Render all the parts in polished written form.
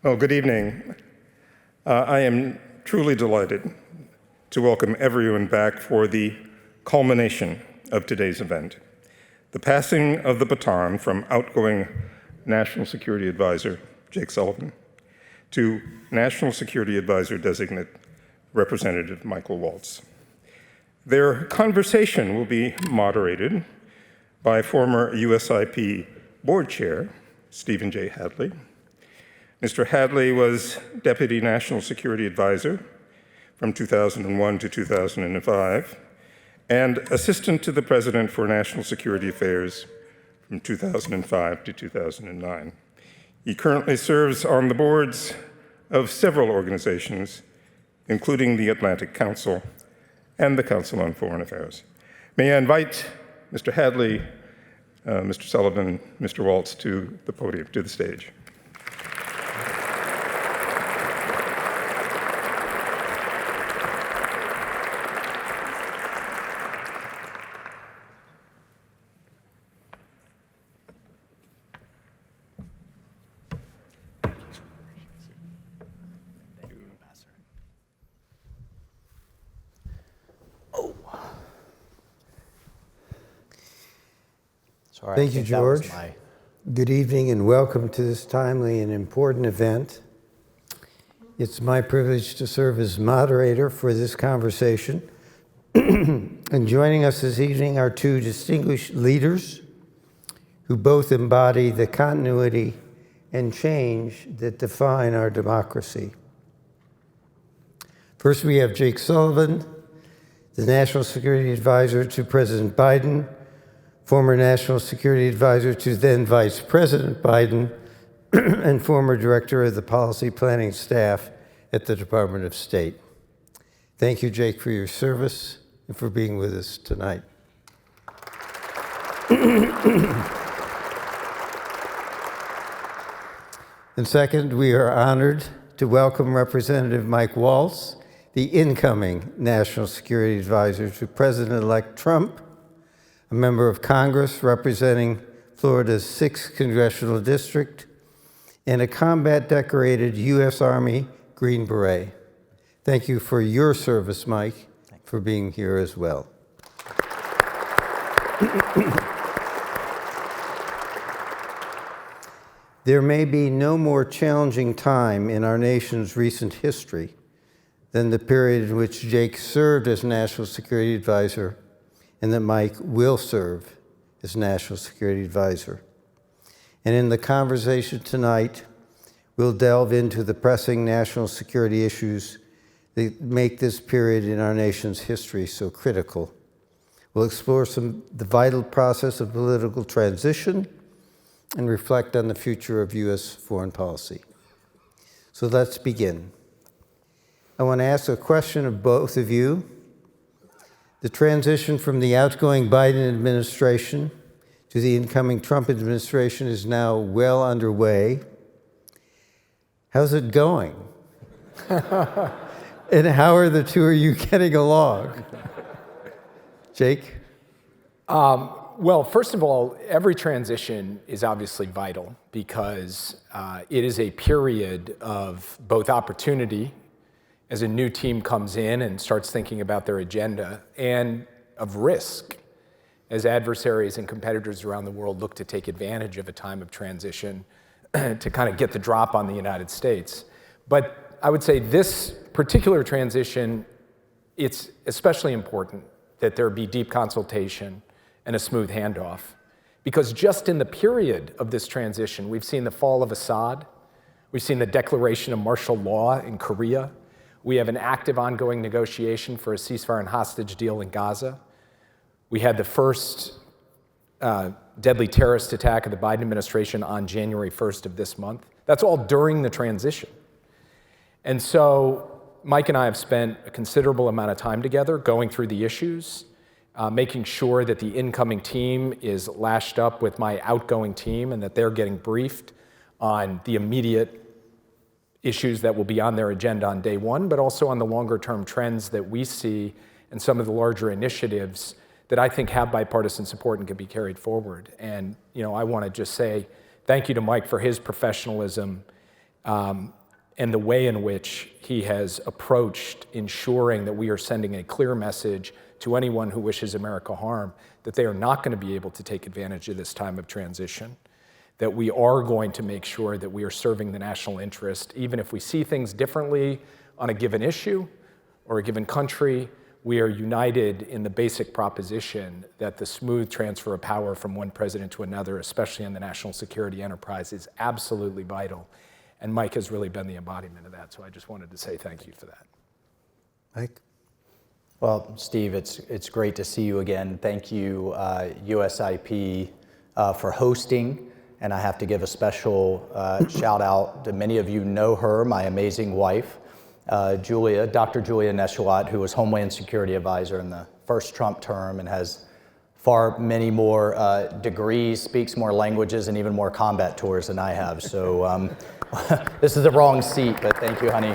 Well, good evening. I am truly delighted to welcome everyone back for the culmination of today's event, the passing of the baton from outgoing National Security Advisor Jake Sullivan to National Security Advisor-designate Representative Michael Waltz. Their conversation will be moderated by former USIP Board Chair Stephen J. Hadley. Mr. Hadley was Deputy National Security Advisor from 2001 to 2005 and Assistant to the President for National Security Affairs from 2005 to 2009. He currently serves on the boards of several organizations, including the Atlantic Council and the Council on Foreign Affairs. May I invite Mr. Hadley, Mr. Sullivan, Mr. Waltz to the podium, to the stage. Thank you, George. Good evening and welcome to this timely and important event. It's my privilege to serve as moderator for this conversation. And joining us this evening are two distinguished leaders who both embody the continuity and change that define our democracy. First, we have Jake Sullivan, the National Security Advisor to President Biden, former National Security Advisor to then Vice President Biden, and former Director of the Policy Planning Staff at the Department of State. Thank you, Jake, for your service and for being with us tonight. And second, we are honored to welcome Representative Mike Waltz, the incoming National Security Advisor to President-elect Trump, a member of Congress representing Florida's 6th Congressional District, and a combat-decorated U.S. Army Green Beret. Thank you for your service, Mike, for being here as well. There may be no more challenging time in our nation's recent history than the period in which Jake served as National Security Advisor and that Mike will serve as National Security Advisor. And in the conversation tonight, we'll delve into the pressing national security issues that make this period in our nation's history so critical. We'll explore the vital process of political transition and reflect on the future of U.S. foreign policy. So let's begin. I want to ask a question of both of you. The transition from the outgoing Biden administration to the incoming Trump administration is now well underway. How's it going? And how are the two of you getting along? Jake? Well, first of all, every transition is obviously vital because it is a period of both opportunity as a new team comes in and starts thinking about their agenda, and of risk as adversaries and competitors around the world look to take advantage of a time of transition to kind of get the drop on the United States. But I would say this particular transition, it's especially important that there be deep consultation and a smooth handoff, because just in the period of this transition, we've seen the fall of Assad, we've seen the declaration of martial law in Korea, we have an active ongoing negotiation for a ceasefire and hostage deal in Gaza. We had the first deadly terrorist attack of the Biden administration on January 1st of this month. That's all during the transition. And so Mike and I have spent a considerable amount of time together going through the issues, making sure that the incoming team is lashed up with my outgoing team and that they're getting briefed on the immediate issues that will be on their agenda on day one, but also on the longer term trends that we see and some of the larger initiatives that I think have bipartisan support and can be carried forward. And I want to just say thank you to Mike for his professionalism and the way in which he has approached ensuring that we are sending a clear message to anyone who wishes America harm, that they are not going to be able to take advantage of this time of transition, that we are going to make sure that we are serving the national interest, even if we see things differently on a given issue or a given country. We are united in the basic proposition that the smooth transfer of power from one president to another, especially in the national security enterprise, is absolutely vital. And Mike has really been the embodiment of that. So I just wanted to say thank you for that. Mike? Well, Steve, it's great to see you again. Thank you, USIP, for hosting. And I have to give a special shout out to many of you know her, my amazing wife, Dr. Julia Neschwat, who was Homeland Security Advisor in the first Trump term and has far many more degrees, speaks more languages, and even more combat tours than I have. So this is the wrong seat, but thank you, honey,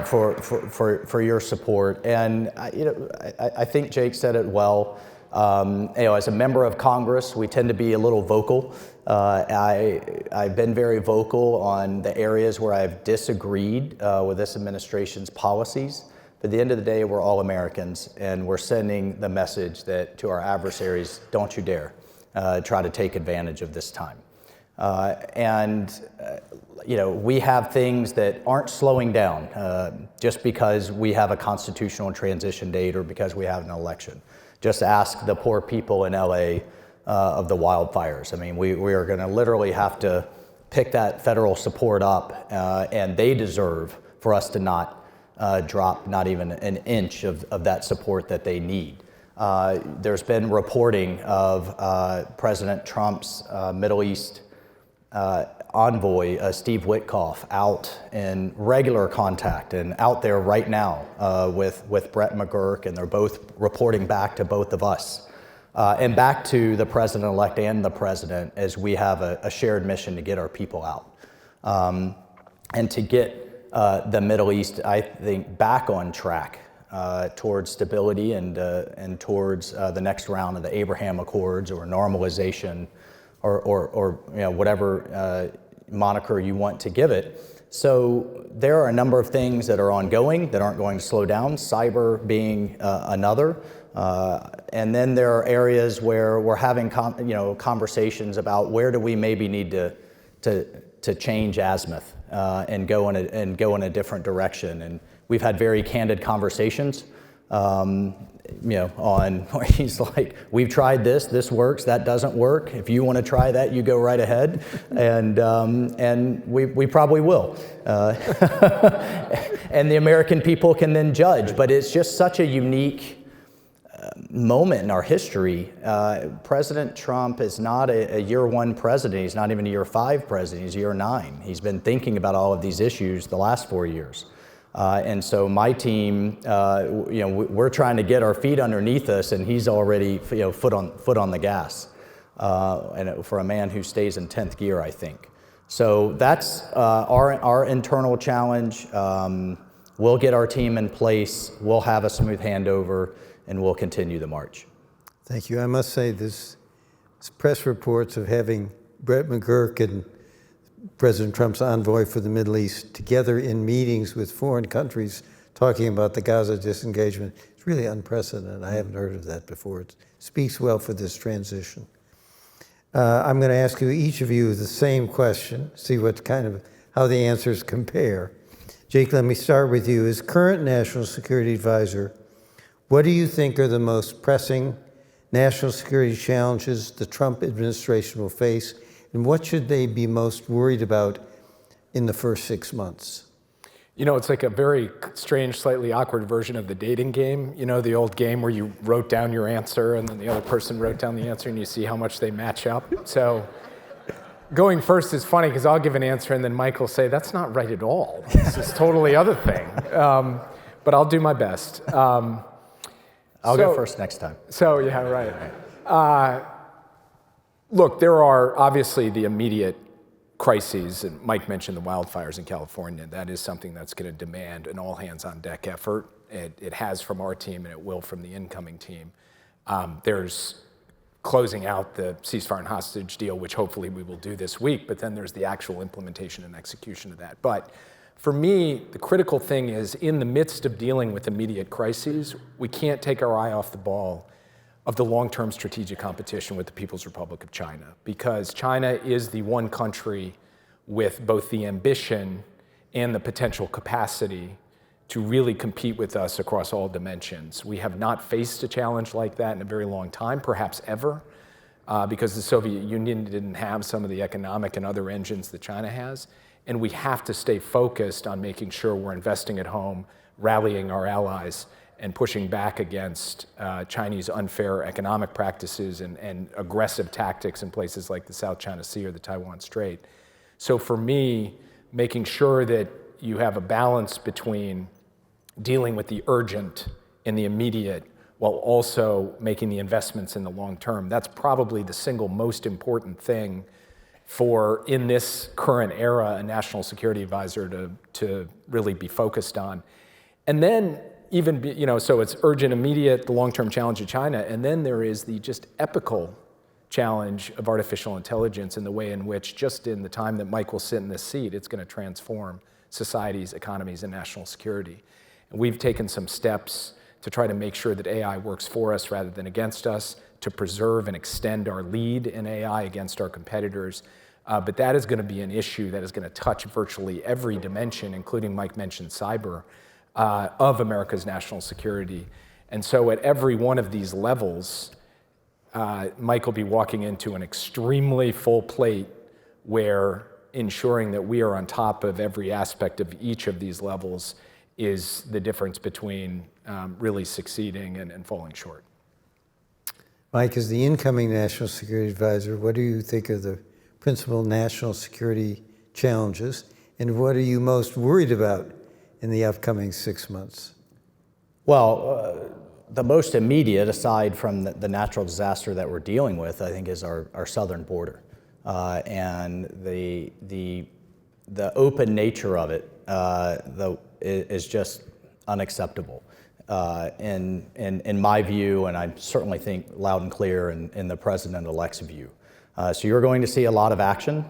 for your support. And I think Jake said it well. As a member of Congress, we tend to be a little vocal. I've been very vocal on the areas where I've disagreed with this administration's policies. But at the end of the day, we're all Americans, and we're sending the message that to our adversaries, don't you dare try to take advantage of this time. We have things that aren't slowing down just because we have a constitutional transition date or because we have an election. Just ask the poor people in LA of the wildfires. I mean, we are going to literally have to pick that federal support up, and they deserve for us to not drop not even an inch of that support that they need. There's been reporting of President Trump's Middle East envoy, Steve Witkoff, out in regular contact and out there right now with Brett McGurk, and they're both reporting back to both of us and back to the president-elect and the president, as we have a shared mission to get our people out and to get the Middle East, I think, back on track towards stability and towards the next round of the Abraham Accords or normalization or whatever moniker you want to give it. So there are a number of things that are ongoing that aren't going to slow down, cyber being another. And then there are areas where we're having conversations about where do we maybe need to change azimuth and go in a different direction. And we've had very candid conversations on where he's like, we've tried this works, that doesn't work. If you want to try that, you go right ahead, and we probably will, and the American people can then judge. But it's just such a unique moment in our history. President Trump is not a year one president. He's not even a year 5 president. He's year 9. He's been thinking about all of these issues the last 4 years. And so my team, we're trying to get our feet underneath us, and he's already, foot on the gas, and for a man who stays in 10th gear, I think. So that's our internal challenge. We'll get our team in place. We'll have a smooth handover, and we'll continue the march. Thank you. I must say, this press reports of having Brett McGurk and President Trump's envoy for the Middle East together in meetings with foreign countries talking about the Gaza disengagement. It's really unprecedented. I haven't heard of that before. It speaks well for this transition. I'm going to ask each of you the same question, see how the answers compare. Jake, let me start with you. As current National Security Advisor, what do you think are the most pressing national security challenges the Trump administration will face? And what should they be most worried about in the first 6 months? It's like a very strange, slightly awkward version of the dating game. The old game where you wrote down your answer and then the other person wrote down the answer and you see how much they match up. So going first is funny because I'll give an answer and then Mike will say, that's not right at all. This is totally other thing. But I'll do my best. I'll go first next time. So, yeah, right. Look, there are obviously the immediate crises, and Mike mentioned the wildfires in California. That is something that's going to demand an all-hands-on-deck effort. It has from our team, and it will from the incoming team. There's closing out the ceasefire and hostage deal, which hopefully we will do this week, but then there's the actual implementation and execution of that. But for me, the critical thing is, in the midst of dealing with immediate crises, we can't take our eye off the ball of the long-term strategic competition with the People's Republic of China, because China is the one country with both the ambition and the potential capacity to really compete with us across all dimensions. We have not faced a challenge like that in a very long time, perhaps ever, because the Soviet Union didn't have some of the economic and other engines that China has. And we have to stay focused on making sure we're investing at home, rallying our allies, and pushing back against Chinese unfair economic practices and aggressive tactics in places like the South China Sea or the Taiwan Strait. So for me, making sure that you have a balance between dealing with the urgent and the immediate while also making the investments in the long term, that's probably the single most important thing for, in this current era, a national security advisor to really be focused on. And then even, so it's urgent, immediate, the long-term challenge of China, and then there is the just epical challenge of artificial intelligence and the way in which, just in the time that Mike will sit in this seat, it's going to transform societies, economies, and national security. And we've taken some steps to try to make sure that AI works for us rather than against us, to preserve and extend our lead in AI against our competitors. But that is going to be an issue that is going to touch virtually every dimension, including, Mike mentioned, cyber, of America's national security. And so at every one of these levels, Mike will be walking into an extremely full plate where ensuring that we are on top of every aspect of each of these levels is the difference between really succeeding and falling short. Mike, as the incoming National Security Advisor, what do you think are the principal national security challenges, and what are you most worried about in the upcoming 6 months? Well, the most immediate, aside from the natural disaster that we're dealing with, I think, is our southern border, and the open nature of it is just unacceptable in my view, and I certainly think loud and clear in the President-elect's view. So you're going to see a lot of action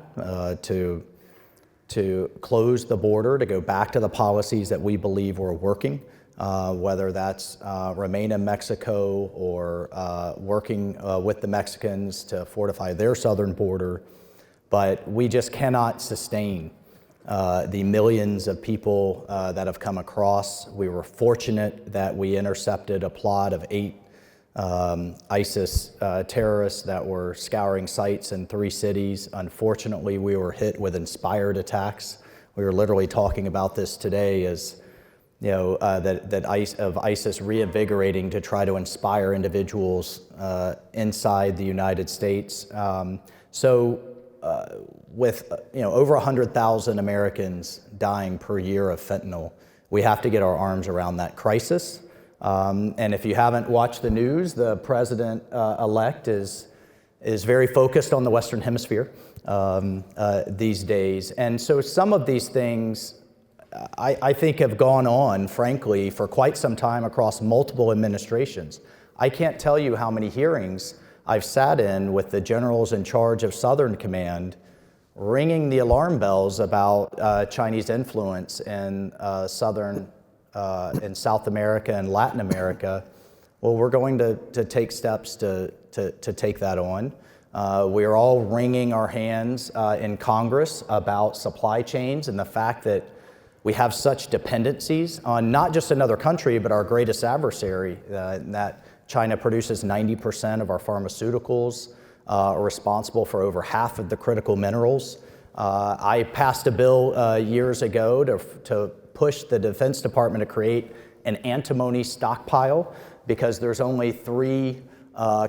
to close the border, to go back to the policies that we believe were working, whether that's remain in Mexico or working with the Mexicans to fortify their southern border. But we just cannot sustain the millions of people that have come across. We were fortunate that we intercepted a plot of 8 ISIS terrorists that were scouring sites in 3 cities. Unfortunately, we were hit with inspired attacks. We were literally talking about this today as, that ISIS reinvigorating to try to inspire individuals inside the United States. With over 100,000 Americans dying per year of fentanyl, we have to get our arms around that crisis. And if you haven't watched the news, the president-elect is very focused on the Western Hemisphere these days. And so some of these things, I think, have gone on, frankly, for quite some time across multiple administrations. I can't tell you how many hearings I've sat in with the generals in charge of Southern Command ringing the alarm bells about Chinese influence in in South America and Latin America. Well, we're going to take steps to take that on. We are all wringing our hands in Congress about supply chains and the fact that we have such dependencies on not just another country, but our greatest adversary, that China produces 90% of our pharmaceuticals, are responsible for over half of the critical minerals. I passed a bill years ago to push the Defense Department to create an antimony stockpile, because there's only 3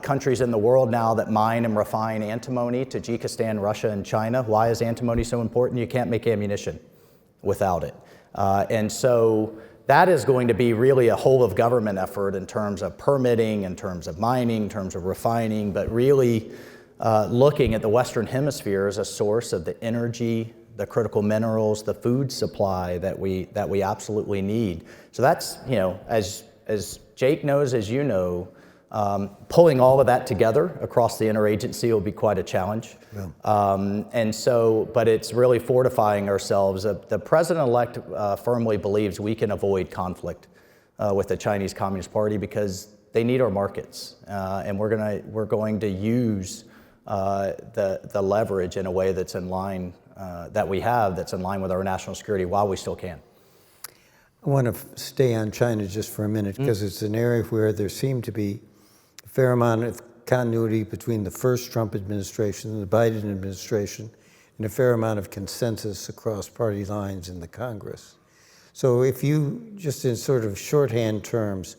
countries in the world now that mine and refine antimony: Tajikistan, Russia, and China. Why is antimony so important? You can't make ammunition without it. And so that is going to be really a whole of government effort in terms of permitting, in terms of mining, in terms of refining, but really looking at the Western Hemisphere as a source of the energy, the critical minerals, the food supply that we absolutely need. So that's, as Jake knows, as you know, Pulling all of that together across the interagency will be quite a challenge. Yeah. But it's really fortifying ourselves. The president-elect firmly believes we can avoid conflict with the Chinese Communist Party because they need our markets, and we're going to use the leverage in a way that's in line that's in line with our national security while we still can. I want to stay on China just for a minute because it's an area where there seemed to be a fair amount of continuity between the first Trump administration and the Biden administration, and a fair amount of consensus across party lines in the Congress. So if you, just in sort of shorthand terms,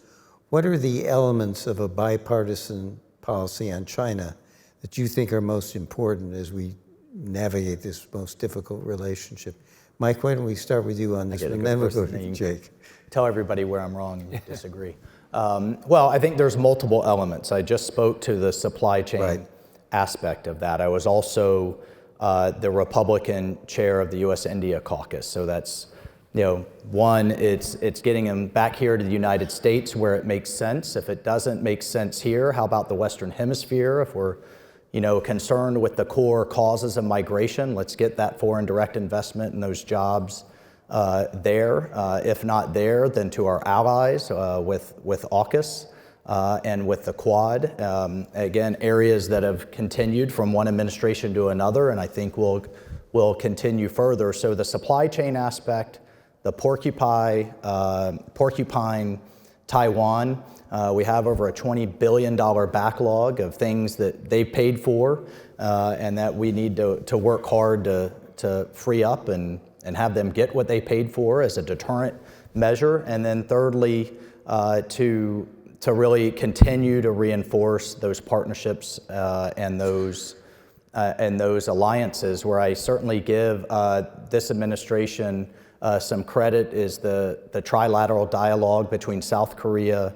what are the elements of a bipartisan policy on China that you think are most important as we navigate this most difficult relationship? Mike, why don't we start with you on this one, then we'll go to Jake. Tell everybody where I'm wrong and you disagree. Well, I think there's multiple elements. I just spoke to the supply chain aspect of that. I was also the Republican chair of the U.S.-India caucus. So that's, one, it's getting them back here to the United States where it makes sense. If it doesn't make sense here, how about the Western Hemisphere? If we're concerned with the core causes of migration, let's get that foreign direct investment and those jobs there. If not there, then to our allies with AUKUS and with the Quad. Again, areas that have continued from one administration to another, and I think will continue further. So the supply chain aspect, the porcupine Taiwan. We have over a $20 billion backlog of things that they paid for and that we need to work hard to free up and have them get what they paid for as a deterrent measure. And then thirdly, to really continue to reinforce those partnerships and those alliances. Where I certainly give this administration some credit is the trilateral dialogue between South Korea,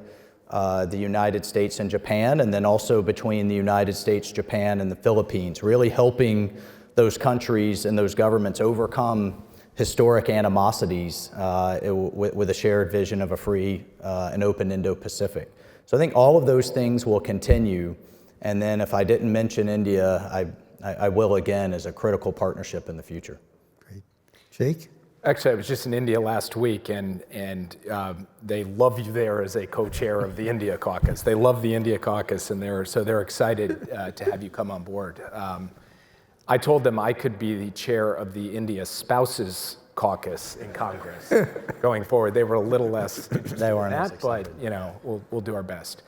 the United States and Japan, and then also between the United States, Japan, and the Philippines, really helping those countries and those governments overcome historic animosities with a shared vision of a free and open Indo-Pacific. So I think all of those things will continue. And then if I didn't mention India, I will again as a critical partnership in the future. Great. Jake? Actually, I was just in India last week, and they love you there as a co-chair of the India caucus. They love the India caucus, and they're excited to have you come on board. I told them I could be the chair of the India Spouses Caucus in Congress going forward. They were a little less interested in that, but we'll do our best.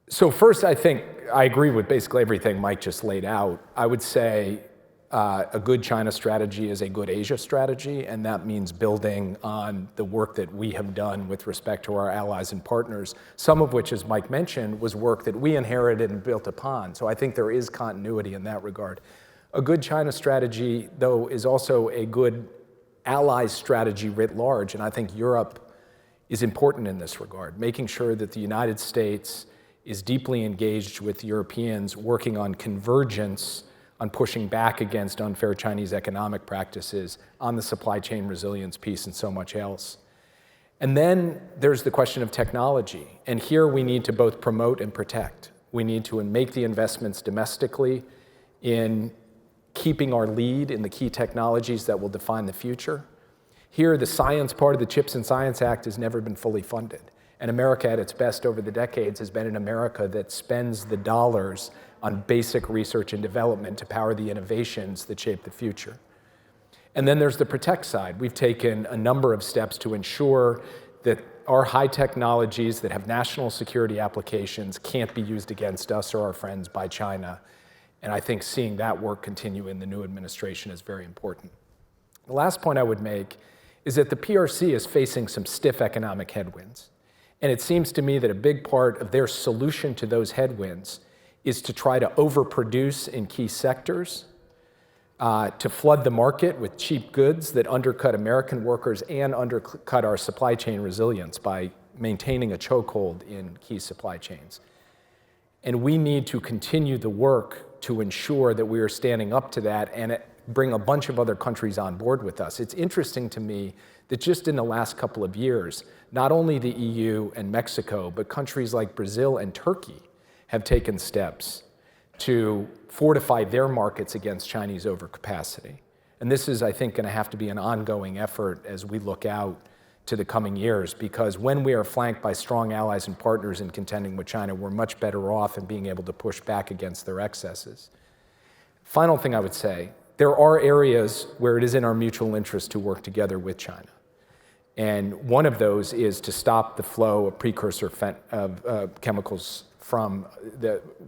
So first, I think I agree with basically everything Mike just laid out. I would say a good China strategy is a good Asia strategy, and that means building on the work that we have done with respect to our allies and partners, some of which, as Mike mentioned, was work that we inherited and built upon. So I think there is continuity in that regard. A good China strategy, though, is also a good allies strategy writ large, and I think Europe is important in this regard, making sure that the United States is deeply engaged with Europeans working on convergence, on pushing back against unfair Chinese economic practices, on the supply chain resilience piece, and so much else. And then there's the question of technology. And here we need to both promote and protect. We need to make the investments domestically in keeping our lead in the key technologies that will define the future. Here, the science part of the CHIPS and Science Act has never been fully funded. And America at its best over the decades has been an America that spends the dollars on basic research and development to power the innovations that shape the future. And then there's the protect side. We've taken a number of steps to ensure that our high technologies that have national security applications can't be used against us or our friends by China. And I think seeing that work continue in the new administration is very important. The last point I would make is that the PRC is facing some stiff economic headwinds. And it seems to me that a big part of their solution to those headwinds is to try to overproduce in key sectors, to flood the market with cheap goods that undercut American workers and undercut our supply chain resilience by maintaining a chokehold in key supply chains. And we need to continue the work to ensure that we are standing up to that and bring a bunch of other countries on board with us. It's interesting to me that just in the last couple of years, not only the EU and Mexico, but countries like Brazil and Turkey have taken steps to fortify their markets against Chinese overcapacity. And this is, I think, going to have to be an ongoing effort as we look out to the coming years, because when we are flanked by strong allies and partners in contending with China, we're much better off in being able to push back against their excesses. Final thing I would say, there are areas where it is in our mutual interest to work together with China. And one of those is to stop the flow of precursor chemicals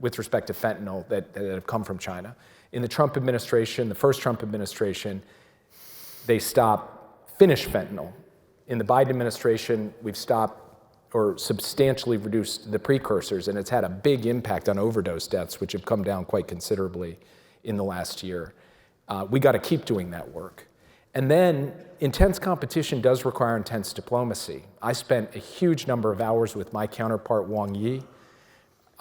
with respect to fentanyl that have come from China. In the Trump administration, the first Trump administration, they stopped finished fentanyl. In the Biden administration, we've stopped or substantially reduced the precursors, and it's had a big impact on overdose deaths, which have come down quite considerably in the last year. We got to keep doing that work. And then intense competition does require intense diplomacy. I spent a huge number of hours with my counterpart, Wang Yi.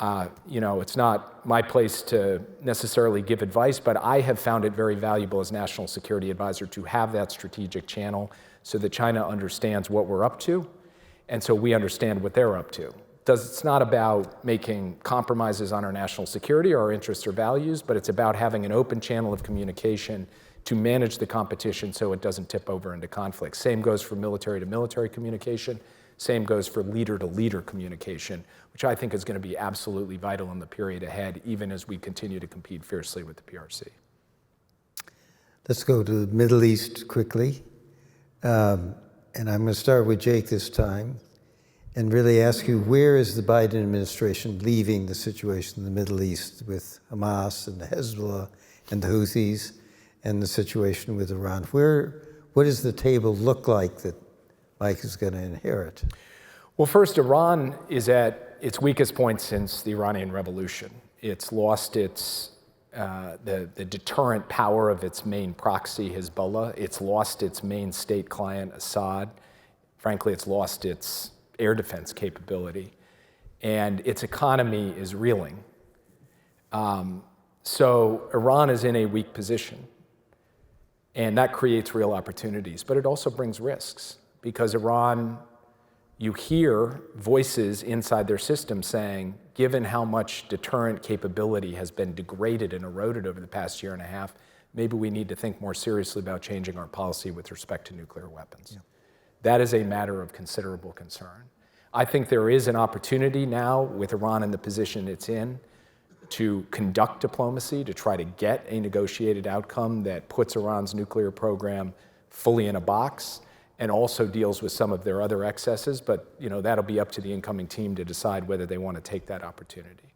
It's not my place to necessarily give advice, but I have found it very valuable as National Security Advisor to have that strategic channel so that China understands what we're up to, and so we understand what they're up to. It's not about making compromises on our national security or our interests or values, but it's about having an open channel of communication to manage the competition so it doesn't tip over into conflict. Same goes for military to military communication. Same goes for leader to leader communication, which I think is going to be absolutely vital in the period ahead, even as we continue to compete fiercely with the PRC. Let's go to the Middle East quickly. And I'm going to start with Jake this time and really ask you, where is the Biden administration leaving the situation in the Middle East with Hamas and the Hezbollah and the Houthis and the situation with Iran? What does the table look like that Mike is going to inherit? Well, first, Iran is at its weakest point since the Iranian Revolution. It's lost the deterrent power of its main proxy, Hezbollah. It's lost its main state client, Assad. Frankly, it's lost its air defense capability. And its economy is reeling. So Iran is in a weak position. And that creates real opportunities. But it also brings risks, because Iran, you hear voices inside their system saying, given how much deterrent capability has been degraded and eroded over the past year and a half, maybe we need to think more seriously about changing our policy with respect to nuclear weapons. Yeah. That is a matter of considerable concern. I think there is an opportunity now, with Iran in the position it's in, to conduct diplomacy, to try to get a negotiated outcome that puts Iran's nuclear program fully in a box and also deals with some of their other excesses, but that'll be up to the incoming team to decide whether they want to take that opportunity.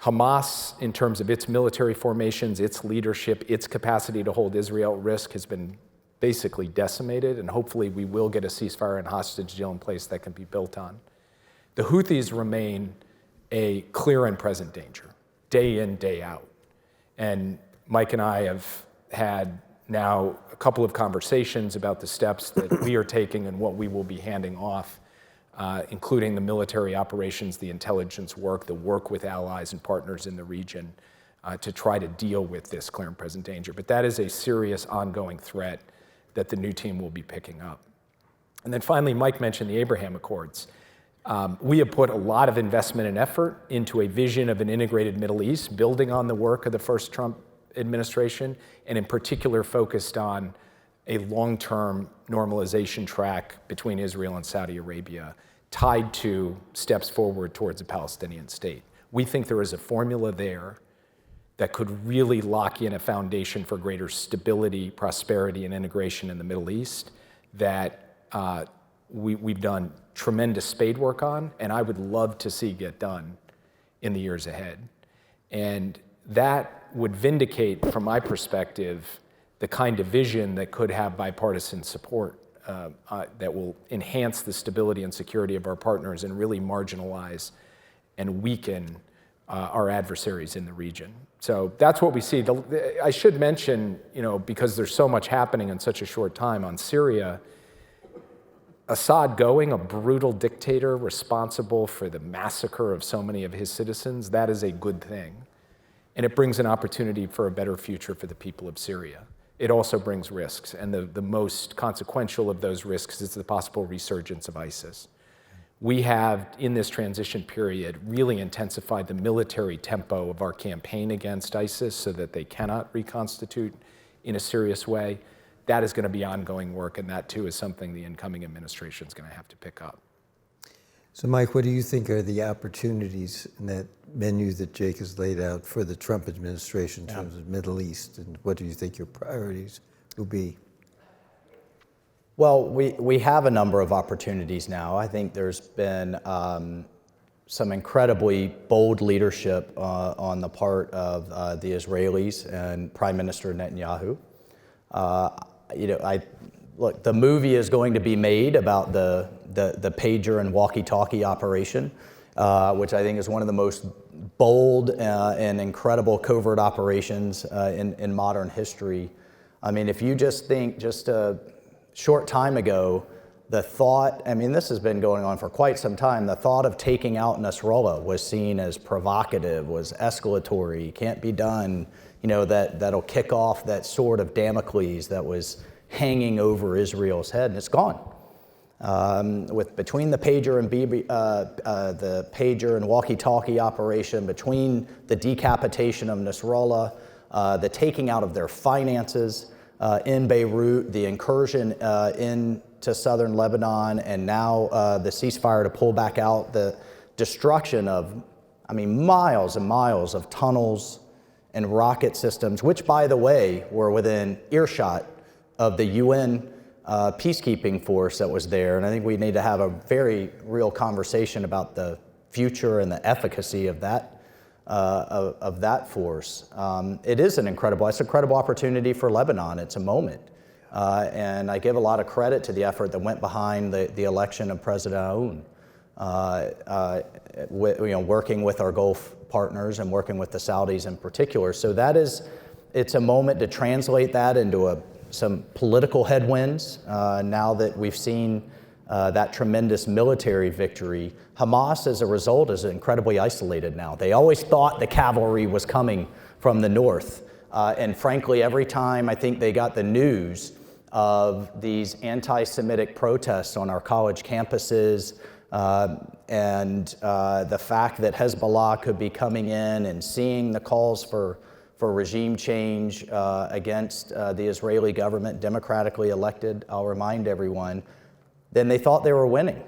Hamas, in terms of its military formations, its leadership, its capacity to hold Israel at risk, has been basically decimated, and hopefully we will get a ceasefire and hostage deal in place that can be built on. The Houthis remain a clear and present danger, day in, day out. And Mike and I have had now a couple of conversations about the steps that we are taking and what we will be handing off, including the military operations, the intelligence work, the work with allies and partners in the region to try to deal with this clear and present danger. But that is a serious ongoing threat that the new team will be picking up. And then finally, Mike mentioned the Abraham Accords. We have put a lot of investment and effort into a vision of an integrated Middle East, building on the work of the first Trump administration, and in particular focused on a long-term normalization track between Israel and Saudi Arabia, tied to steps forward towards a Palestinian state. We think there is a formula there that could really lock in a foundation for greater stability, prosperity, and integration in the Middle East that we've done tremendous spade work on, and I would love to see get done in the years ahead. And that would vindicate, from my perspective, the kind of vision that could have bipartisan support that will enhance the stability and security of our partners and really marginalize and weaken our adversaries in the region. So that's what we see. I should mention, because there's so much happening in such a short time on Syria, Assad going, a brutal dictator responsible for the massacre of so many of his citizens, that is a good thing. and it brings an opportunity for a better future for the people of Syria. It also brings risks, and the most consequential of those risks is the possible resurgence of ISIS. We have, in this transition period, really intensified the military tempo of our campaign against ISIS so that they cannot reconstitute in a serious way. That is going to be ongoing work, and that too is something the incoming administration is going to have to pick up. So Mike, what do you think are the opportunities in that menu that Jake has laid out for the Trump administration in terms of Middle East, and what do you think your priorities will be? Well, we have a number of opportunities now. I think there's been some incredibly bold leadership on the part of the Israelis and Prime Minister Netanyahu. Look, the movie is going to be made about the pager and walkie-talkie operation, which I think is one of the most bold and incredible covert operations in modern history. I mean, if you just think just a short time ago, the thought, I mean, this has been going on for quite some time, the thought of taking out Nasrallah was seen as provocative, was escalatory, can't be done, that'll kick off that sword of Damocles that was hanging over Israel's head, and it's gone. Between the pager and walkie-talkie operation, between the decapitation of Nasrallah, the taking out of their finances in Beirut, the incursion into southern Lebanon, and now the ceasefire to pull back out, the destruction of, miles and miles of tunnels and rocket systems, which, by the way, were within earshot of the UN peacekeeping force that was there. And I think we need to have a very real conversation about the future and the efficacy of that force. It's an incredible opportunity for Lebanon. It's a moment. And I give a lot of credit to the effort that went behind the election of President Aoun, working with our Gulf partners and working with the Saudis in particular. So it's a moment to translate that into some political headwinds now that we've seen that tremendous military victory. Hamas, as a result, is incredibly isolated now. They always thought the cavalry was coming from the north. And frankly, every time I think they got the news of these anti-Semitic protests on our college campuses and the fact that Hezbollah could be coming in and seeing the calls for regime change against the Israeli government, democratically elected, I'll remind everyone, then they thought they were winning.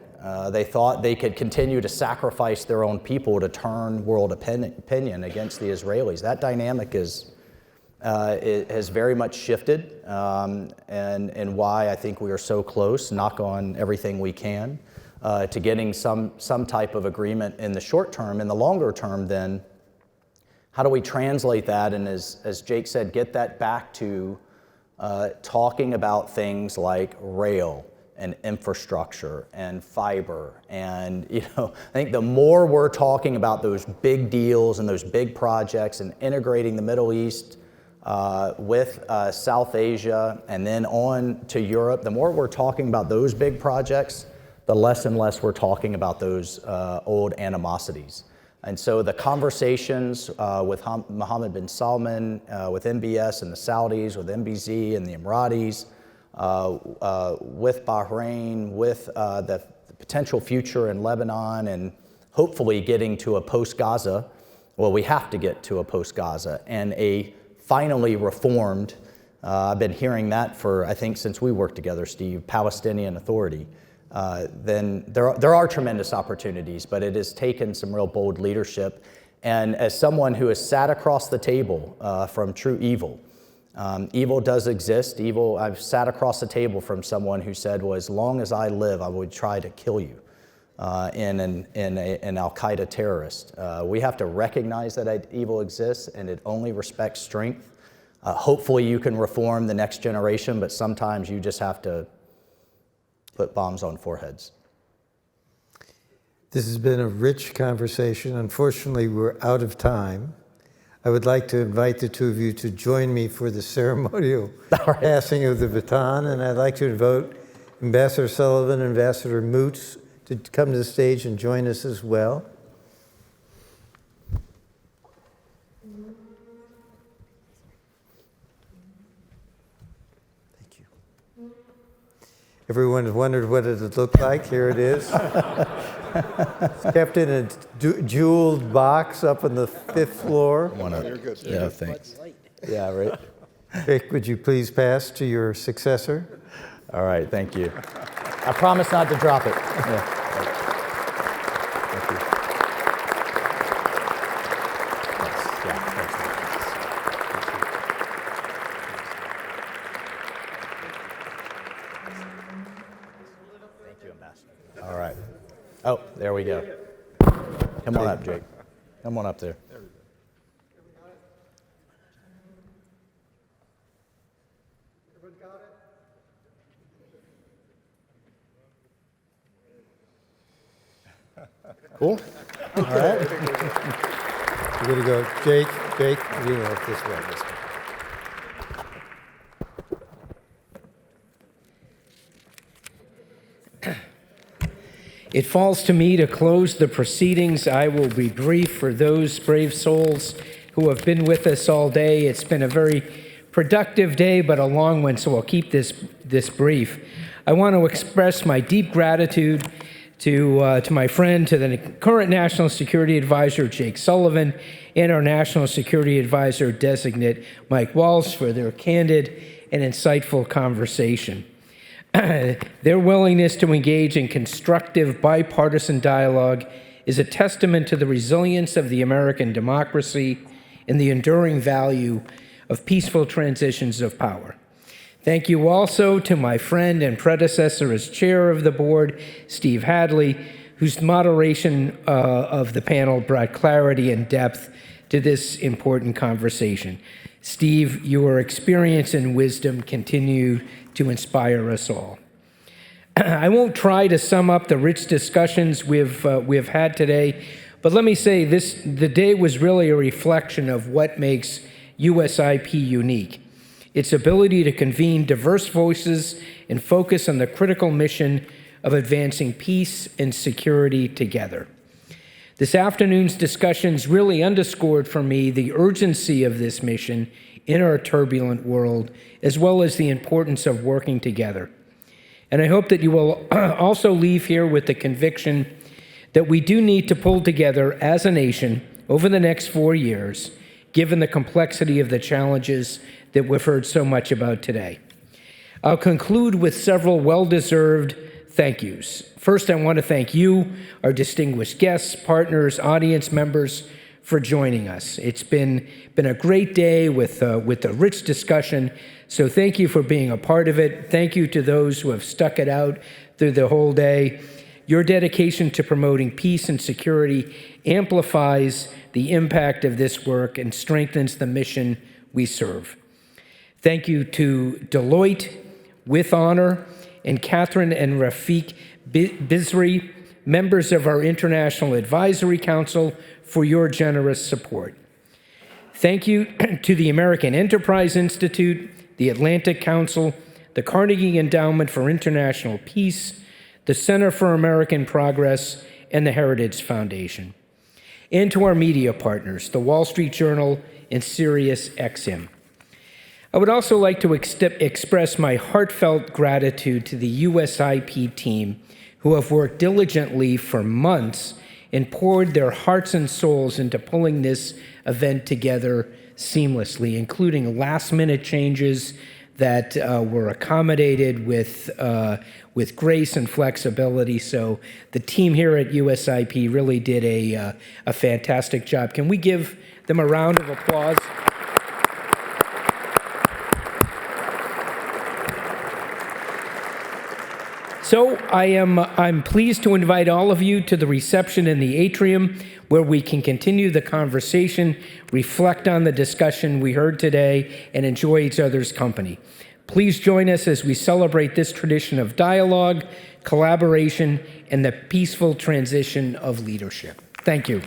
They thought they could continue to sacrifice their own people to turn world opinion against the Israelis. That dynamic has very much shifted, and why I think we are so close, knock on everything we can, to getting some type of agreement in the short term. In the longer term, then, how do we translate that, and as Jake said, get that back to talking about things like rail and infrastructure and fiber. And I think the more we're talking about those big deals and those big projects and integrating the Middle East with South Asia and then on to Europe, the more we're talking about those big projects, the less and less we're talking about those old animosities. And so the conversations with Mohammed bin Salman, with MBS and the Saudis, with MBZ and the Emiratis, with Bahrain, with the potential future in Lebanon, and hopefully getting to a post-Gaza, well, we have to get to a post-Gaza, and a finally reformed, I've been hearing that for, I think, since we worked together, Steve, Palestinian Authority. Then there are tremendous opportunities, but it has taken some real bold leadership. And as someone who has sat across the table from true evil, evil does exist. Evil, I've sat across the table from someone who said, well, as long as I live, I would try to kill you in an Al-Qaeda terrorist. We have to recognize that evil exists, and it only respects strength. Hopefully you can reform the next generation, but sometimes you just have to put bombs on foreheads. This has been a rich conversation. Unfortunately, we're out of time. I would like to invite the two of you to join me for the ceremonial passing of the baton, and I'd like to invite Ambassador Sullivan and Ambassador Moots to come to the stage and join us as well. Everyone wondered what it would look like. Here it is. It's kept in a jeweled box up on the 5th floor. Yeah, thanks. Yeah, right. Jake, would you please pass to your successor? All right, thank you. I promise not to drop it. Yeah. Thank you. Thanks. Yeah, thank you, Ambassador. All right. Oh, there we go. Come on up, Jake. Come on up there. Cool. All right. We're going to go, Jake, you know, this way. It falls to me to close the proceedings. I will be brief for those brave souls who have been with us all day. It's been a very productive day, but a long one, so I'll keep this brief. I want to express my deep gratitude to my friend, to the current National Security Advisor, Jake Sullivan, and our National Security Advisor-designate, Mike Waltz, for their candid and insightful conversation. Their willingness to engage in constructive bipartisan dialogue is a testament to the resilience of the American democracy and the enduring value of peaceful transitions of power. Thank you also to my friend and predecessor as chair of the board, Steve Hadley, whose moderation of the panel brought clarity and depth to this important conversation. Steve, your experience and wisdom continue to inspire us all. I won't try to sum up the rich discussions we've had today, but let me say the day was really a reflection of what makes USIP unique. Its ability to convene diverse voices and focus on the critical mission of advancing peace and security together. This afternoon's discussions really underscored for me the urgency of this mission in our turbulent world, as well as the importance of working together. And I hope that you will also leave here with the conviction that we do need to pull together as a nation over the next 4 years, given the complexity of the challenges that we've heard so much about today. I'll conclude with several well-deserved thank yous. First, I want to thank you, our distinguished guests, partners, audience members, for joining us. It's been a great day with a rich discussion, so thank you for being a part of it. Thank you to those who have stuck it out through the whole day. Your dedication to promoting peace and security amplifies the impact of this work and strengthens the mission we serve. Thank you to Deloitte, With Honor, and Catherine and Rafiq Bizri, members of our International Advisory Council, for your generous support. Thank you to the American Enterprise Institute, the Atlantic Council, the Carnegie Endowment for International Peace, the Center for American Progress, and the Heritage Foundation. And to our media partners, the Wall Street Journal and Sirius XM. I would also like to express my heartfelt gratitude to the USIP team, who have worked diligently for months and poured their hearts and souls into pulling this event together seamlessly, including last-minute changes that were accommodated with grace and flexibility. So the team here at USIP really did a fantastic job. Can we give them a round of applause? So I'm pleased to invite all of you to the reception in the atrium, where we can continue the conversation, reflect on the discussion we heard today, and enjoy each other's company. Please join us as we celebrate this tradition of dialogue, collaboration, and the peaceful transition of leadership. Thank you.